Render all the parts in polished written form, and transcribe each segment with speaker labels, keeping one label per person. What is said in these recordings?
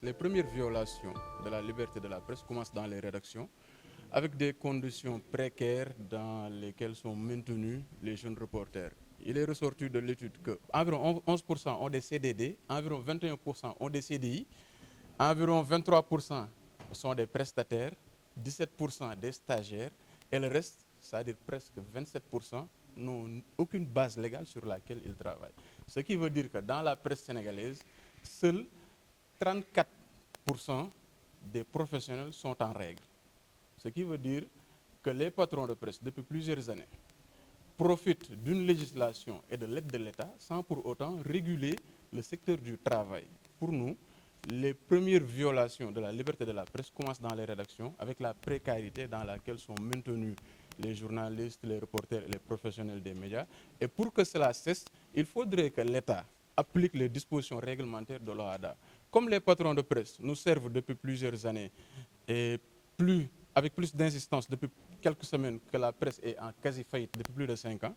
Speaker 1: les premières violations de la liberté de la presse commencent dans les rédactions, avec des conditions précaires dans lesquelles sont maintenus les jeunes reporters. Il est ressorti de l'étude qu'environ 11% ont des CDD, environ 21% ont des CDI, environ 23% sont des prestataires, 17% des stagiaires, et le reste, c'est-à-dire presque 27%, n'ont aucune base légale sur laquelle ils travaillent. Ce qui veut dire que dans la presse sénégalaise, seuls 34% des professionnels sont en règle. Ce qui veut dire que les patrons de presse, depuis plusieurs années, profitent d'une législation et de l'aide de l'État sans pour autant réguler le secteur du travail. Pour nous, les premières violations de la liberté de la presse commencent dans les rédactions avec la précarité dans laquelle sont maintenus les journalistes, les reporters et les professionnels des médias. Et pour que cela cesse, il faudrait que l'État applique les dispositions réglementaires de l'OHADA. Comme les patrons de presse nous servent depuis plusieurs années et avec plus d'insistance depuis quelques semaines que la presse est en quasi-faillite depuis plus de 5 ans,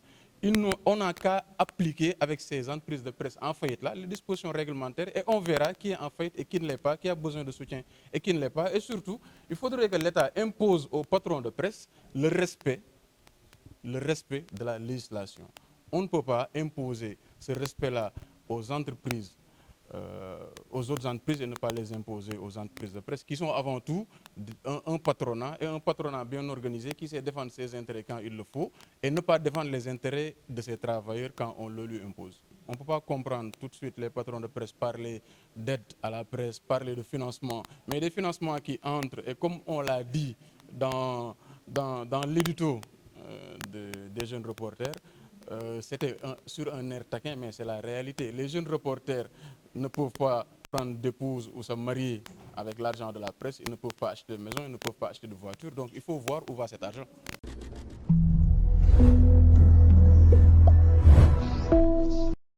Speaker 1: on n'a qu'à appliquer avec ces entreprises de presse en faillite là les dispositions réglementaires et on verra qui est en faillite et qui ne l'est pas, qui a besoin de soutien et qui ne l'est pas. Et surtout, il faudrait que l'État impose aux patrons de presse le respect de la législation. On ne peut pas imposer ce respect-là aux entreprises, aux autres entreprises et ne pas les imposer aux entreprises de presse qui sont avant tout un patronat et un patronat bien organisé qui sait défendre ses intérêts quand il le faut et ne pas défendre les intérêts de ses travailleurs quand on le lui impose. On ne peut pas comprendre tout de suite les patrons de presse parler d'aide à la presse, parler de financement, mais des financements qui entrent et comme on l'a dit dans l'édito des jeunes reporters, c'était sur un air taquin, mais c'est la réalité. Les jeunes reporters ne peuvent pas prendre d'épouse ou se marier avec l'argent de la presse, ils ne peuvent pas acheter de maison, ils ne peuvent pas acheter de voiture, donc il faut voir où va cet argent.